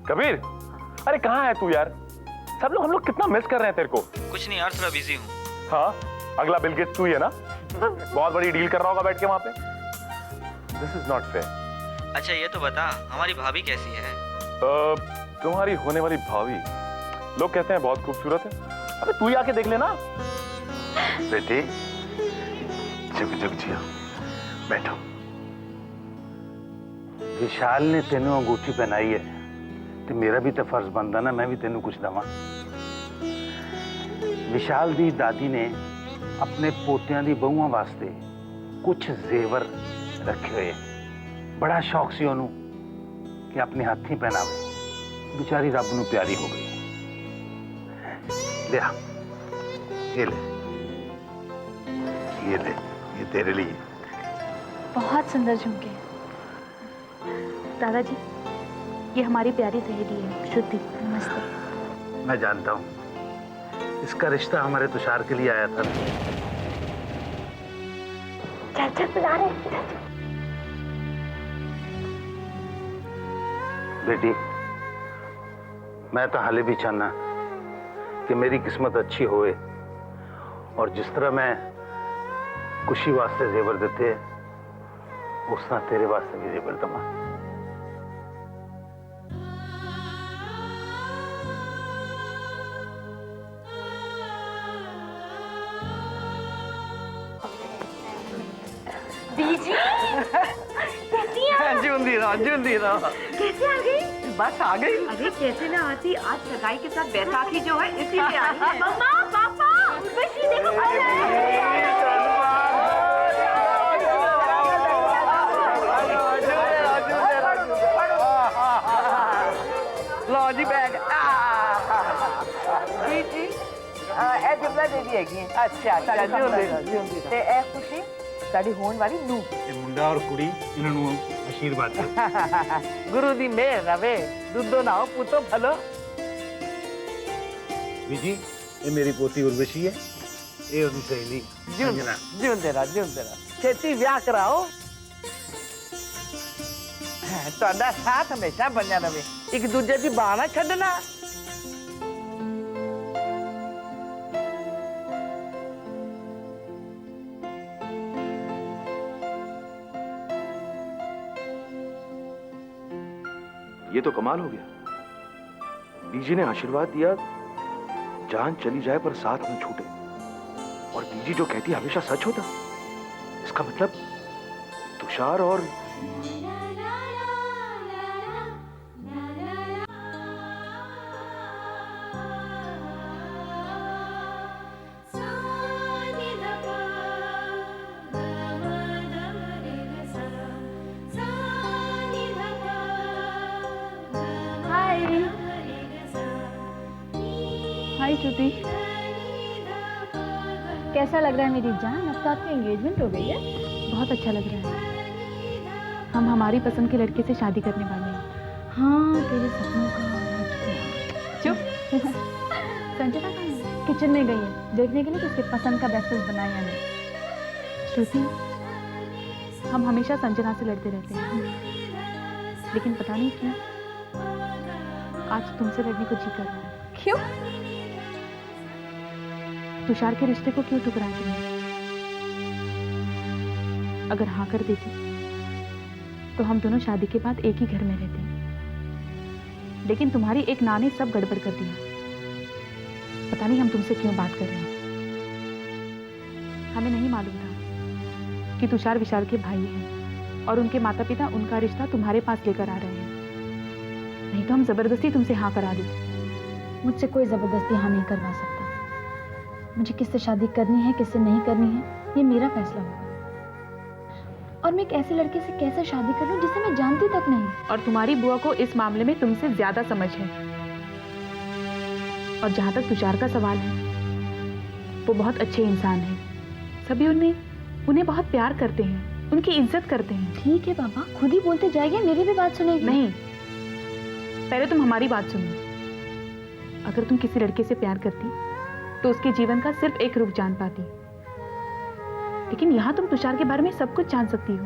कबीर, अरे कहाँ है तू यार? हम लोग कितना मिस कर रहे हैं तेरे को। कुछ नहीं यार, थोड़ा बिजी हूँ। हाँ, अगला बिल गेट्स तू ही है ना? बहुत बड़ी डील कर रहा होगा बैठ के वहां पे। This is not fair. अच्छा ये तो बता, हमारी भाभी कैसी है? तुम्हारी होने वाली भाभी लोग कहते हैं बहुत खूबसूरत है। अबे तू ही आके देख लेना। बेटी जुग जुग जियो, बैठो। विशाल ने तेनों अंगूठी पहनाई है तो मेरा भी तो फर्ज बनता ना, मैं भी तेनों कुछ दवा। विशाल दी दादी ने अपने पोतियां दी बहुआं वास्ते कुछ जेवर रखे हुए, बड़ा शौक सी ओनू कि अपने हाथी पहनावे। बेचारी रब नू प्यारी हो गई। ले ये ले, ये ले, ये तेरे लिए। बहुत सुंदर झुमके। दादाजी, ये हमारी प्यारी सहेली है श्रुति। नमस्ते। मैं जानता हूँ, इसका रिश्ता हमारे तुषार के लिए आया था। चाचा बुला रहे। बेटी, मैं तो हाले भी चाहना कि मेरी किस्मत अच्छी होए और जिस तरह मैं खुशी वास्ते जेवर देते उस तरह तेरे वास्ते भी जेवर दमा। दीजी कैसी हैं? जिंदी रहो। कैसे आ गई? बस आ गई। अरे कैसे ना आती, आज सगाई के साथ बैसाखी जो है इसीलिए आई है। मम्मा, पापा, उर्वशी देखो। लो जी बैग। जी ए जुमला दे दी हैगी। अच्छा ते ए खुशी साडी होने वाली नू। मुंडा और कुड़ी इन्होंने आशीर्वाद दे। गुरु दी मेहर रवे, दुद्धो ना हो पुतो भलो। बीजी, ये मेरी पोती उर्वशी है, ये उसकी सहेली संजना। जिंदे रह। छेती व्याह कराओ। ਤੁਹਾਡਾ ਸਾਥ ਹਮੇਸ਼ਾ ਬਣਿਆ ਰਵੇ, ਇੱਕ ਦੂਜੇ ਦੀ ਬਾਹ ਨਾ ਛੱਡਣਾ। ये तो कमाल हो गया। बीजी ने आशीर्वाद दिया, जान चली जाए पर साथ न छूटे। और बीजी जो कहती है हमेशा सच होता। इसका मतलब तुषार और हाय श्रुति, कैसा लग रहा है मेरी जान? अब तो आपकी एंगेजमेंट हो गई है। बहुत अच्छा लग रहा है। हम हमारी पसंद के लड़के से शादी करने वाले हैं। हाँ, तेरे सपनों का राजकुमार। चुप। संजना कहाँ है? किचन में गई है देखने के लिए कि उसके पसंद का ब्रेकफास्ट बनाया या नहीं। श्रुति, हम हमेशा संजना से लड़ते रहते हैं, लेकिन पता नहीं क्यों आज तुमसे लड़ने को जी कर रहा है। क्यों? तुषार के रिश्ते को क्यों ठुकराया तुमने? अगर हाँ कर देती तो हम दोनों शादी के बाद एक ही घर में रहते, लेकिन तुम्हारी एक नानी ने सब गड़बड़ कर दिया। पता नहीं हम तुमसे क्यों बात कर रहे हैं। हमें नहीं मालूम था कि तुषार विशाल के भाई हैं और उनके माता पिता उनका रिश्ता तुम्हारे पास लेकर आ रहे हैं। नहीं तो हम जबरदस्ती तुमसे हाँ करा देते। मुझसे कोई जबरदस्ती हाँ नहीं करवा सकता। मुझे किससे शादी करनी है किससे नहीं करनी है ये मेरा फैसला होगा। और मैं एक ऐसे लड़के से कैसे शादी कर लूं जिसे मैं जानती तक नहीं। और तुम्हारी बुआ को इस मामले में तुमसे ज्यादा समझ है। और जहां तक तुषार का सवाल है, वो बहुत अच्छे इंसान हैं। सभी उन्हें बहुत प्यार करते हैं, उनकी इज्जत करते हैं। ठीक है पापा, खुद ही बोलते जाएंगे, मेरी भी बात सुनेगी। नहीं, पहले तुम हमारी बात सुनो। अगर तुम किसी लड़के से प्यार करती तो उसके जीवन का सिर्फ एक रुख जान पाती, लेकिन यहाँ तुम तुषार के बारे में सब कुछ जान सकती हो,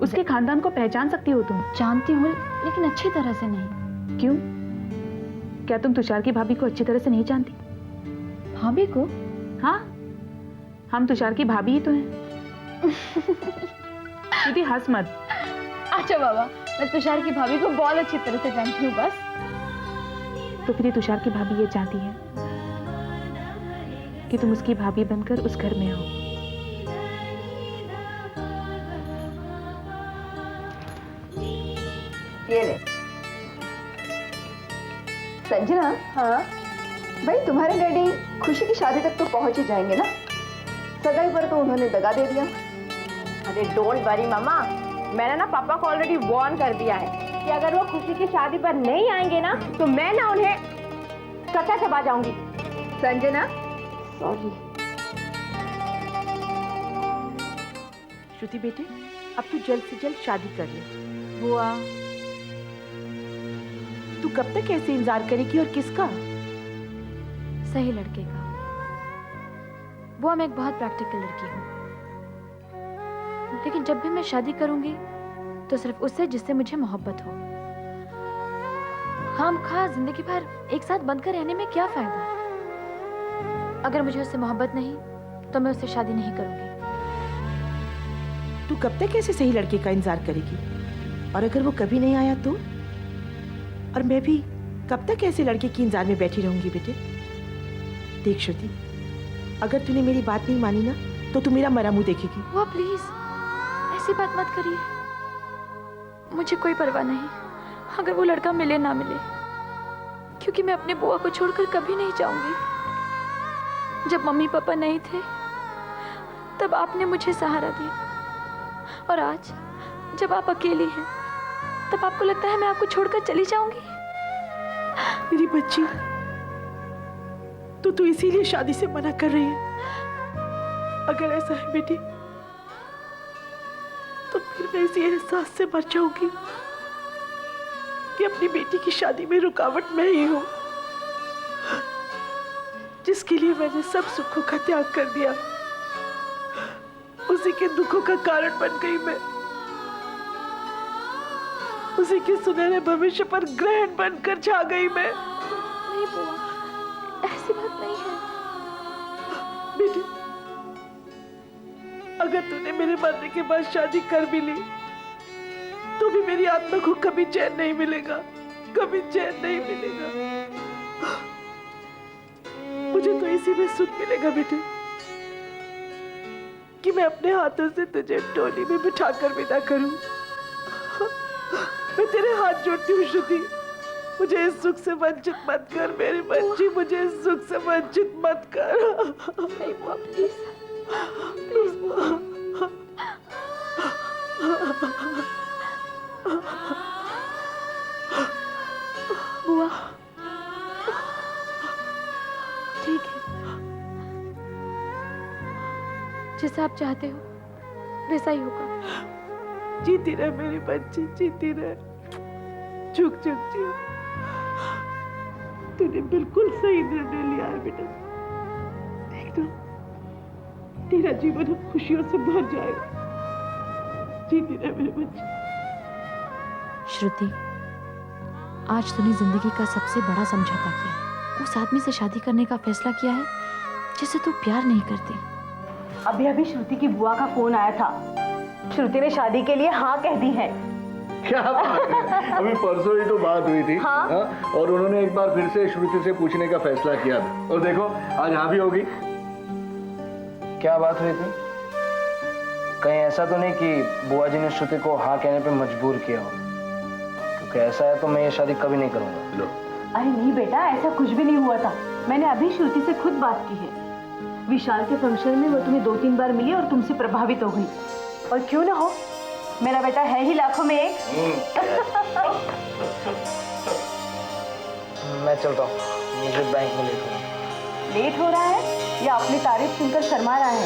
उसके खानदान को पहचान सकती हो। तुम जानती हो लेकिन अच्छी तरह से नहीं। क्यों? क्या तुम तुषार की भाभी को अच्छी तरह से नहीं जानती? भाभी को? हाँ, हम तुषार की भाभी ही तो हैं। श्रुति हंस मत। अच्छा बाबा, मैं तुषार की भाभी को बहुत अच्छी तरह से जानती हूँ बस। तो फिर ये तुषार की भाभी ये चाहती है कि तुम उसकी भाभी बनकर उस घर में आओ। ये ले। संजना, हाँ भाई तुम्हारे डैडी खुशी की शादी तक तो पहुंच ही जाएंगे ना? सगाई पर तो उन्होंने दगा दे दिया। अरे डोंट वरी मामा, मैंने ना पापा को ऑलरेडी वार्न कर दिया है कि अगर वो खुशी की शादी पर नहीं आएंगे ना तो मैं ना उन्हें कच्चा चबा जाऊंगी। संजना, सॉरी। श्रुति बेटे, अब तू जल्द से जल्द शादी कर ले। बुआ, तू कब तक ऐसे इंतजार करेगी और किसका? सही लड़के का। बुआ, मैं एक बहुत प्रैक्टिकल लड़की हूँ, लेकिन जब भी मैं शादी करूंगी तो सिर्फ उससे जिससे मुझे मोहब्बत हो। खामखा जिंदगी भर एक साथ बंधकर रहने में क्या फायदा? अगर मुझे उससे मोहब्बत नहीं तो मैं उससे शादी नहीं करूंगी। तू कब तक ऐसे सही लड़के का इंतजार करेगी? और अगर वो कभी नहीं आया तो? और मैं भी कब तक ऐसे लड़के की इंतजार में बैठी रहूंगी बेटे? देख श्रुति, अगर तूने मेरी बात नहीं मानी ना तो तू मेरा मरा मुंह देखेगी। बुआ प्लीज ऐसी बात मत करिए। मुझे कोई परवाह नहीं अगर वो लड़का मिले ना मिले, क्योंकि मैं अपने बुआ को छोड़कर कभी नहीं जाऊंगी। जब मम्मी पापा नहीं थे तब आपने मुझे सहारा दिया, और आज जब आप अकेली हैं तब आपको लगता है मैं आपको छोड़कर चली जाऊंगी? मेरी बच्ची, तू इसीलिए शादी से मना कर रही है। अगर ऐसा है बेटी तो फिर मैं इसी एहसास से मर जाऊंगी कि अपनी बेटी की शादी में रुकावट मैं ही हूं, जिसके लिए मैंने सब सुखों का त्याग कर दिया। उसी के दुखों का कारण बन गई मैं, उसी के सुनहरे भविष्य पर ग्रहण बनकर छा गई मैं। नहीं बुआ, ऐसी बात नहीं है। बेटी, अगर तूने मेरे मरने के बाद शादी कर भी ली तो भी मेरी आत्मा को कभी चैन नहीं मिलेगा, कभी चैन नहीं मिलेगा। मुझे तो इसी में सुख मिलेगा बेटे कि मैं अपने हाथों से तुझे डोली में बिठाकर विदा करूं। मैं तेरे हाथ जोड़ती हूँ श्रुति, मुझे इस सुख से वंचित मत कर मेरी बच्ची, मुझे इस सुख से वंचित मत कर। नहीं बुआ प्लीज, प्लीज बुआ। बुआ ठीक है, जैसा आप चाहते हो वैसा ही होगा। जीती रह मेरी बच्ची, जीती रह। झुक झुक जी, तूने बिल्कुल सही निर्णय लिया है बेटा। देखना, तेरा जीवन अब खुशियों से भर जाएगा। जीती रह मेरी बच्ची। श्रुति, आज तूने जिंदगी का सबसे बड़ा समझौता किया। उस आदमी से शादी करने का फैसला किया है जिसे तू प्यार नहीं करती। अभी अभी श्रुति की बुआ का फोन आया था, श्रुति ने शादी के लिए हाँ कह दी है। क्या बात है? अभी परसों ही तो बात हुई थी। हाँ? और उन्होंने एक बार फिर से श्रुति से पूछने का फैसला किया था, और देखो आज हाँ भी होगी। क्या बात हुई थी? कहीं ऐसा तो नहीं कि बुआ जी ने श्रुति को हाँ कहने पे मजबूर किया हो? क्योंकि ऐसा है तो मैं ये शादी कभी नहीं करूंगा। लो। अरे नहीं बेटा, ऐसा कुछ भी नहीं हुआ था। मैंने अभी श्रुति से खुद बात की है। विशाल के फंक्शन में वो तुम्हें 2-3 बार मिली और तुमसे प्रभावित हो गई। और क्यों ना हो, मेरा बेटा है ही लाखों में एक। मैं चलता हूँ, मुझे बैंक में लेट होना। लेट हो रहा है या अपनी तारीफ सुनकर शर्मा रहा है?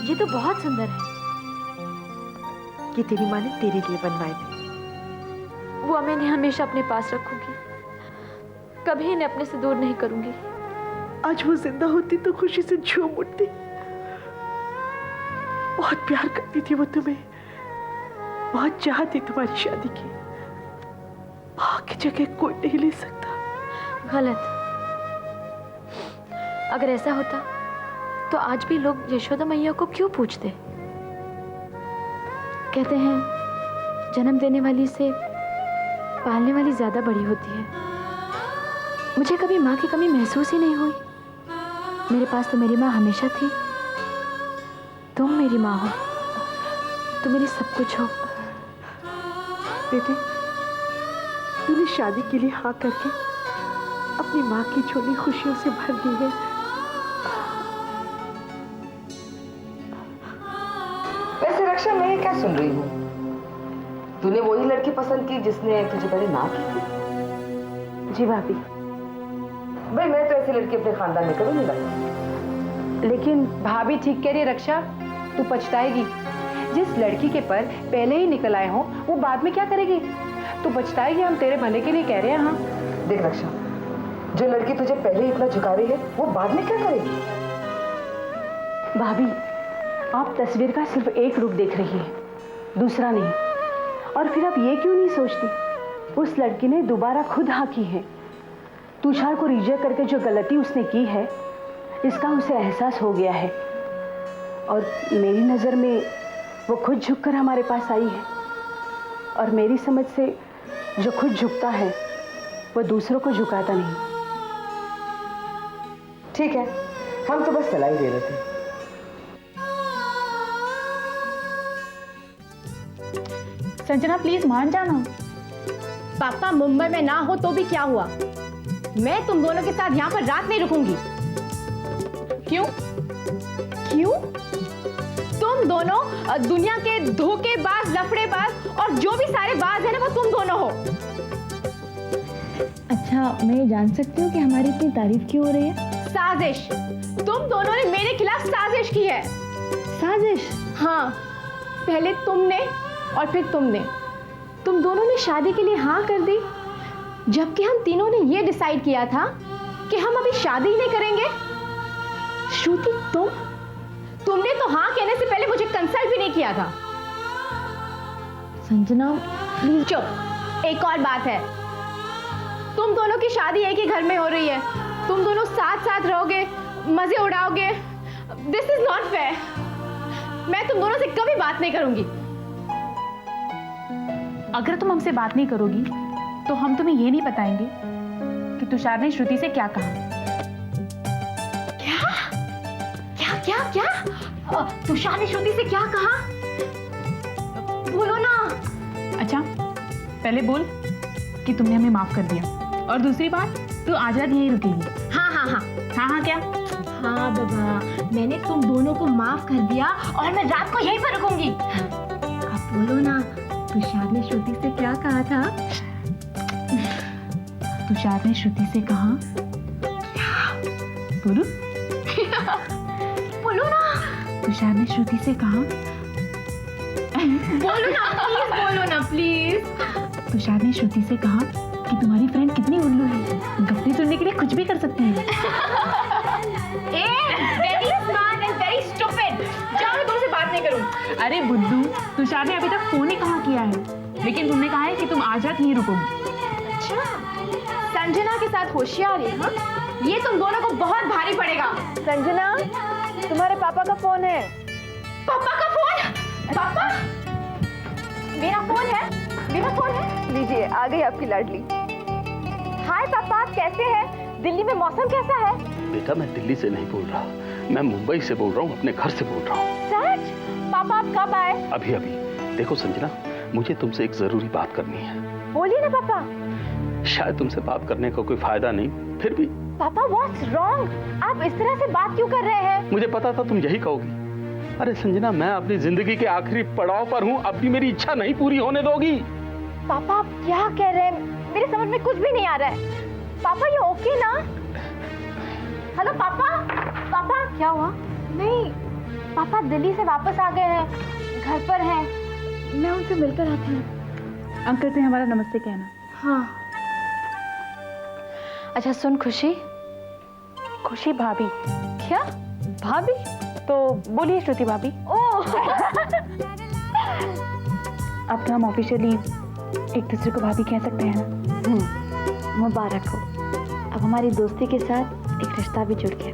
ये तो बहुत सुंदर है। ये तेरी माँ ने तेरे लिए बनवाए थे। वो मैं इन्हें हमेशा अपने पास रखूंगी, कभी इन्हें अपने से दूर नहीं करूंगी। आज वो जिंदा होती तो खुशी से झूम उठती। बहुत प्यार करती थी वो तुम्हें, बहुत चाहती तुम्हारी शादी की। माँ की जगह कोई नहीं ले सकता। गलत। अगर ऐसा होता तो आज भी लोग यशोदा मैया को क्यों पूछते? कहते हैं जन्म देने वाली से पालने वाली ज्यादा बड़ी होती है। मुझे कभी माँ की कमी महसूस ही नहीं हुई। मेरे पास तो मेरी माँ हमेशा थी। तुम मेरी माँ हो, तुम मेरी सब कुछ हो। बेटे, तूने शादी के लिए हाँ करके अपनी माँ की झोली खुशियों से भर दी है। वैसे रक्षा, मैं ये क्या सुन रही हूँ? तूने वही लड़की पसंद की जिसने तुझे पहले ना की थी? जी भाभी। भाई मैं तो ऐसी लड़की अपने खानदान में कभी नहीं रखी। लेकिन भाभी ठीक कह रही है रक्षा, तू पछताएगी। जिस लड़की के पर पहले ही निकल आए हो वो बाद में क्या करेगी? तू पछताएगी। हम तेरे भले के लिए कह रहे हैं। हाँ देख रक्षा, जो लड़की तुझे पहले इतना झुका रही है वो बाद में क्या करेगी? भाभी, आप तस्वीर का सिर्फ एक रूप देख रही है, दूसरा नहीं। और फिर आप ये क्यों नहीं सोचती, उस लड़की ने दोबारा खुद हाँ की है। तुषार को रिजेक्ट करके जो गलती उसने की है, इसका उसे एहसास हो गया है। और मेरी नज़र में वो खुद झुककर हमारे पास आई है। और मेरी समझ से जो खुद झुकता है वो दूसरों को झुकाता नहीं। ठीक है, हम तो बस सलाह ही दे रहे थे। संजना प्लीज मान जाना। पापा मुंबई में ना हो तो भी क्या हुआ, मैं तुम दोनों के साथ यहाँ पर रात नहीं रुकूंगी। क्यों? क्यों? तुम दोनों दुनिया के धोखेबाज, लफड़ेबाज और जो भी सारे बाज है ना, वो तुम दोनों हो। अच्छा, मैं जान सकती हूँ कि हमारी इतनी तारीफ क्यों हो रही है? साजिश। तुम दोनों ने मेरे खिलाफ साजिश की है। साजिश? हाँ, पहले तुमने और फिर तुमने। तुम दोनों ने शादी के लिए हाँ कर दी, जबकि हम तीनों ने ये डिसाइड किया था कि हम अभी शादी ही नहीं करेंगे। श्रुति, तुमने तो हाँ कहने से पहले मुझे कंसल्ट भी नहीं किया था। संजना प्लीज चुप। एक और बात है, तुम दोनों की शादी एक ही घर में हो रही है। तुम दोनों साथ साथ रहोगे, मजे उड़ाओगे। This is not fair. मैं तुम दोनों से कभी बात नहीं करूंगी। अगर तुम हमसे बात नहीं करोगी तो हम तुम्हें ये नहीं बताएंगे कि तुषार ने श्रुति से क्या कहा। क्या? तुषार ने श्रुति से क्या कहा? बोलो ना। अच्छा, पहले बोल कि तुमने हमें माफ कर दिया, और दूसरी बात, तू आज रात यहीं रुकेगी। हाँ क्या? हाँ बाबा, मैंने तुम दोनों को माफ कर दिया और मैं रात को यहीं पर रुकूंगी। अब बोलो ना, तुषार ने श्रुति से क्या कहा था? तुषार ने श्रुति से कहा, बोलो बोलो ना। तुषार ने श्रुति से कहा, बोलो ना प्लीज। तुषार ने श्रुति से कहा कि तुम्हारी फ्रेंड कितनी उल्लू है, गप्पे सुनने के लिए कुछ भी कर सकती है। Very smart and very stupid. जाओ, मैं तुमसे बात नहीं करूं। अरे बुद्धू, तुषार ने अभी तक फोन ही कहाँ किया है, लेकिन तुमने कहा है कि तुम आज रात यहीं रुकोगी। अच्छा, संजना के साथ होशियारी। हाँ, ये तुम दोनों को बहुत भारी पड़ेगा। संजना, तुम्हारे पापा का फोन है। पापा का फोन? पापा, मेरा फोन है। लीजिए, आ गई आपकी लाडली। हाय पापा, आप कैसे हैं? दिल्ली में मौसम कैसा है? बेटा, मैं दिल्ली से नहीं बोल रहा, मैं मुंबई से बोल रहा हूँ, अपने घर से बोल रहा हूँ। सच? पापा, आप कब आए? अभी। देखो संजना, मुझे तुमसे एक जरूरी बात करनी है। बोलिए ना पापा। शायद तुमसे बात करने का कोई फायदा नहीं, फिर भी। पापा, व्हाट्स रॉन्ग? आप इस तरह से बात क्यों कर रहे हैं? मुझे पता था तुम यही कहोगी। अरे संजना, मैं अपनी जिंदगी के आखिरी पड़ाव पर हूँ, अब भी मेरी इच्छा नहीं पूरी होने दोगी? पापा, आप क्या कह रहे हैं? मेरे समझ में कुछ भी नहीं आ रहा है। पापा, ये ओके ना? हेलो पापा। पापा, क्या हुआ? नहीं, पापा दिल्ली से वापस आ गए हैं, घर पर हैं। मैं उनसे मिलकर आती हूँ। अंकल से हमारा नमस्ते कहना। हाँ। अच्छा सुन खुशी, खुशी भाभी। क्या भाभी? तो बोलिए श्रुति भाभी। ओह अब तो हम ऑफिशियली एक दूसरे को भाभी कह सकते हैं ना। मुबारक हो, अब हमारी दोस्ती के साथ एक रिश्ता भी जुड़ गया।